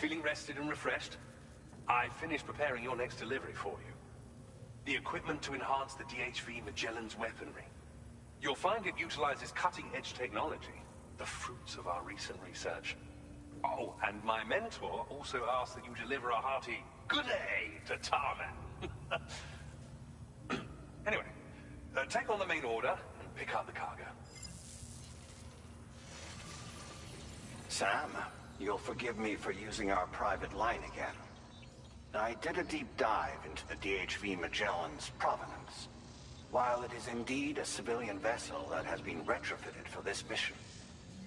Feeling rested and refreshed? I finished preparing your next delivery for you. The equipment to enhance the DHV Magellan's weaponry. You'll find it utilizes cutting-edge technology, the fruits of our recent research. Oh, and my mentor also asked that you deliver a hearty good day to Tarman. Anyway, take on the main order and pick up the cargo. Sam, you'll forgive me for using our private line again. I did a deep dive into the DHV Magellan's provenance. While it is indeed a civilian vessel that has been retrofitted for this mission,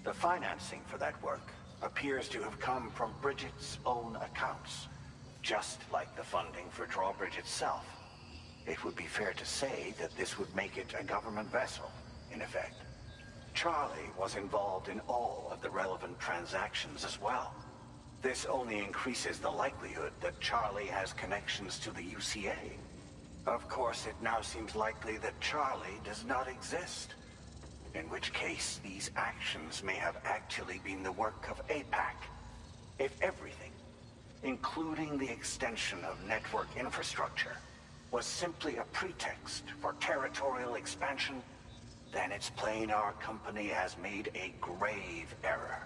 the financing for that work appears to have come from Bridget's own accounts, just like the funding for Drawbridge itself. It would be fair to say that this would make it a government vessel, in effect. Charlie was involved in all of the relevant transactions as well. This only increases the likelihood that Charlie has connections to the UCA. Of course, it now seems likely that Charlie does not exist. In which case, these actions may have actually been the work of APAC. If everything, including the extension of network infrastructure, was simply a pretext for territorial expansion, then it's plain our company has made a grave error.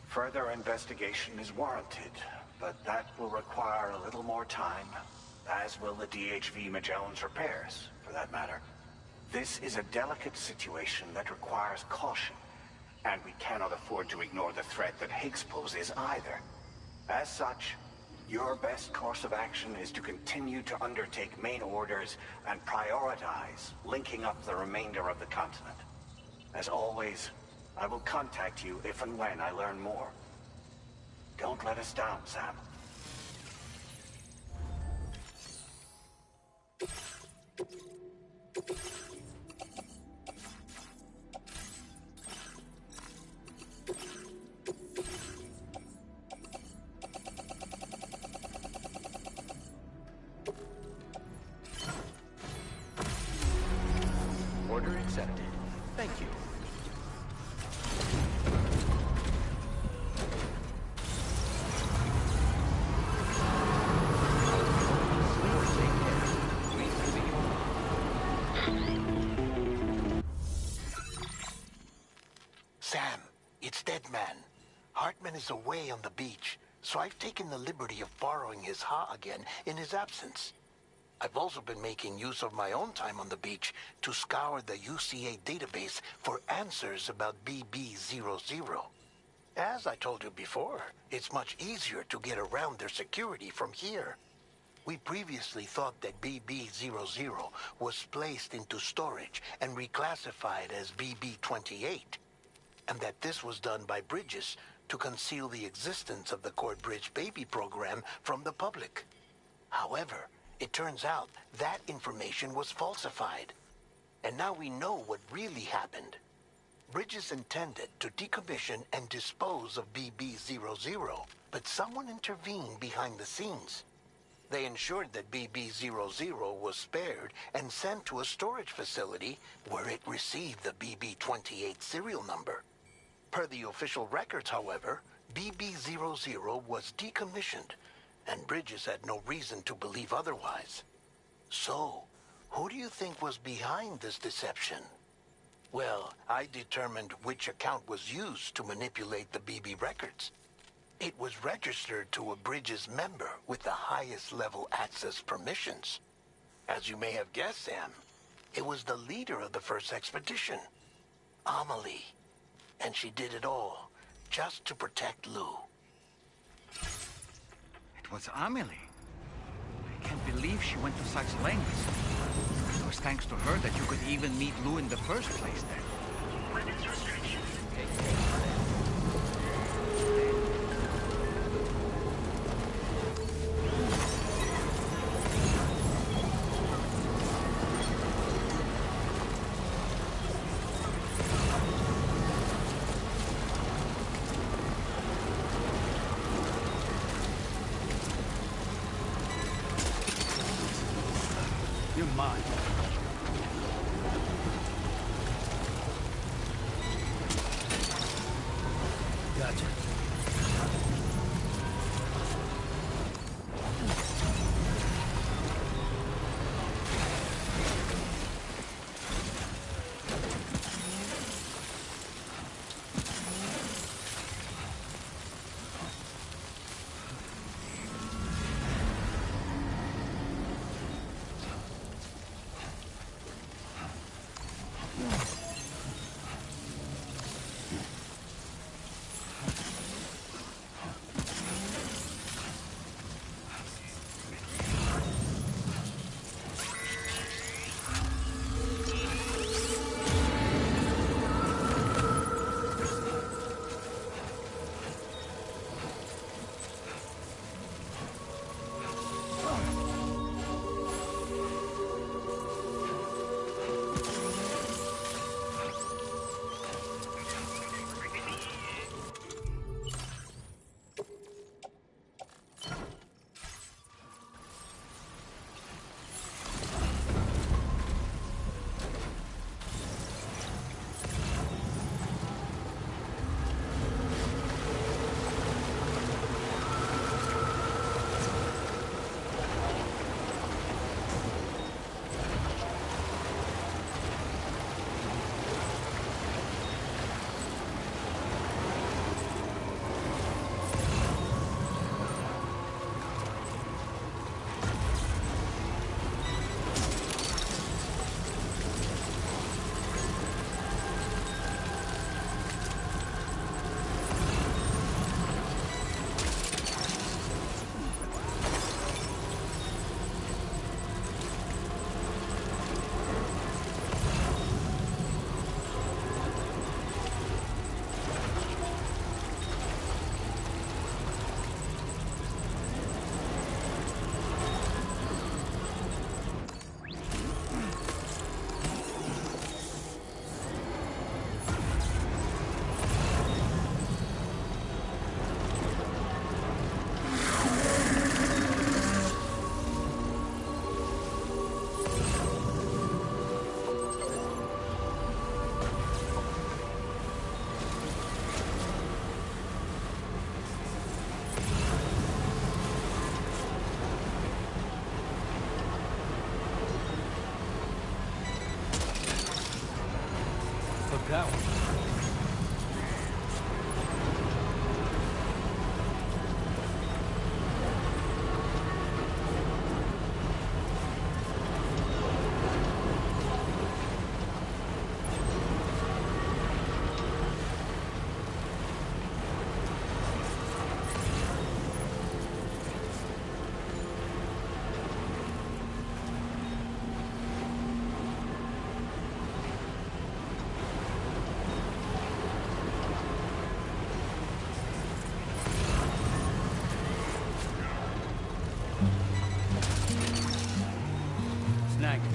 Further investigation is warranted, but that will require a little more time, as will the DHV Magellan's repairs, for that matter. This is a delicate situation that requires caution, and we cannot afford to ignore the threat that Higgs poses either. As such, your best course of action is to continue to undertake main orders and prioritize linking up the remainder of the continent. As always, I will contact you if and when I learn more. Don't let us down, Sam. Order accepted. Thank you. Sam, it's Deadman. Hartman is away on the beach, so I've taken the liberty of borrowing his Ha again in his absence. I've also been making use of my own time on the beach to scour the UCA database for answers about BB00. As I told you before, it's much easier to get around their security from here. We previously thought that BB00 was placed into storage and reclassified as BB28, and that this was done by Bridges to conceal the existence of the Court Bridge Baby program from the public. However, it turns out that information was falsified. And now we know what really happened. Bridges intended to decommission and dispose of BB00, but someone intervened behind the scenes. They ensured that BB00 was spared and sent to a storage facility where it received the BB28 serial number. Per the official records, however, BB00 was decommissioned, and Bridges had no reason to believe otherwise. So, who do you think was behind this deception? Well, I determined which account was used to manipulate the BB records. It was registered to a Bridges member with the highest level access permissions. As you may have guessed, Sam, it was the leader of the first expedition, Amelie. And she did it all just to protect Lou. It was Amelie. I can't believe she went to such lengths. It was thanks to her that you could even meet Lou in the first place then. Weapons restriction. You're mine. Gotcha. that one. Snag it.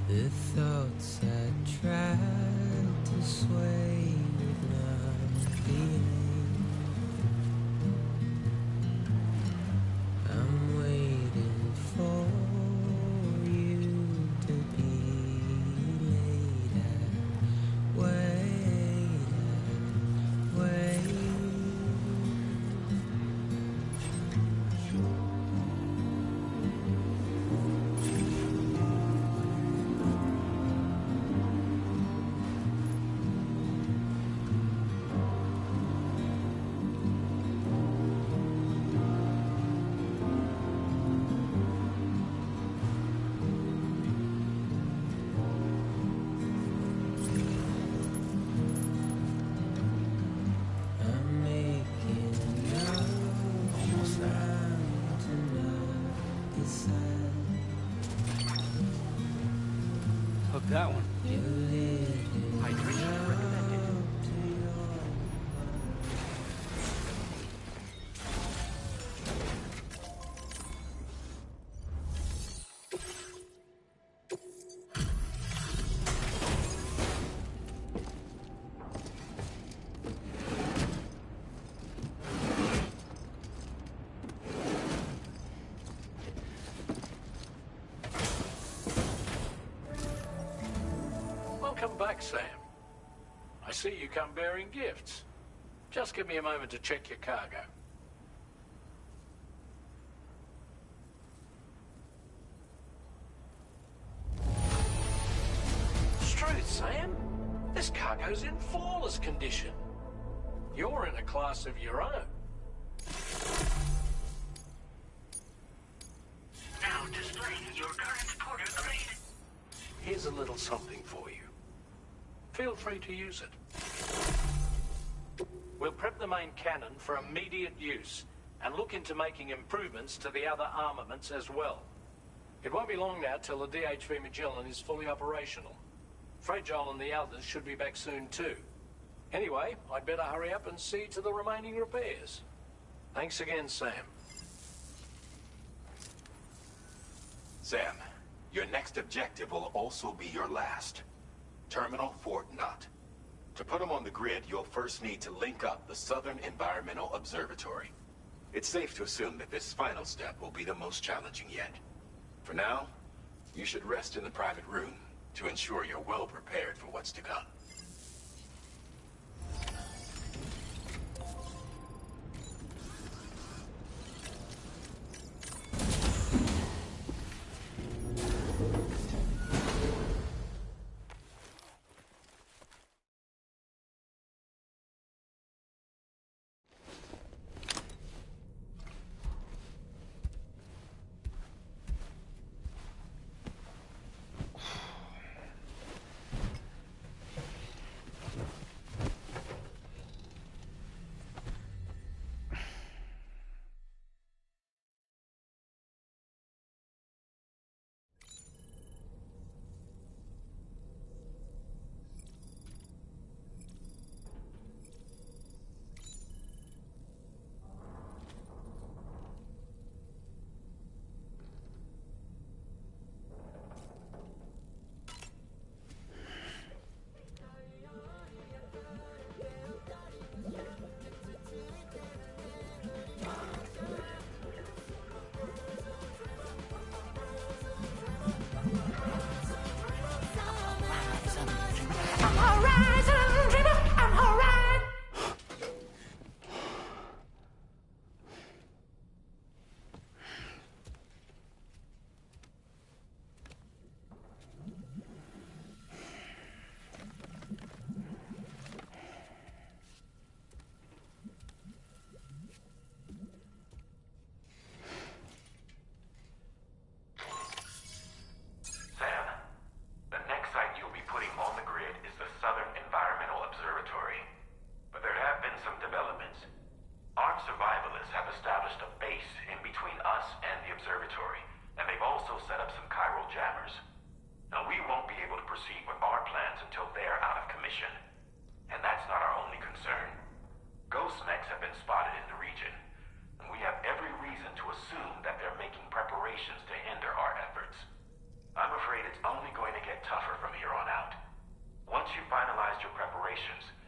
The thoughts I tried to sway with nothing. I'm waiting for you to be later. Wait, wait. I'm making almost time to not decide. Hook that one. You're living Hydration recommended. up to your Welcome back, Sam. I see you come bearing gifts. Just give me a moment to check your cargo. Truth, Sam. This cargo's in flawless condition. You're in a class of your own. Now displaying your current porter grade. Here's a little something for you. Feel free to use it. We'll prep the main cannon for immediate use and look into making improvements to the other armaments as well. It won't be long now till the DHV Magellan is fully operational. Fragile and the others should be back soon too. Anyway, I'd better hurry up and see to the remaining repairs. Thanks again, Sam. Sam, your next objective will also be your last. Terminal Fort Knott. To put them on the grid, you'll first need to link up the Southern Environmental Observatory. It's safe to assume that this final step will be the most challenging yet. For now, you should rest in the private room to ensure you're well prepared for what's to come. operations.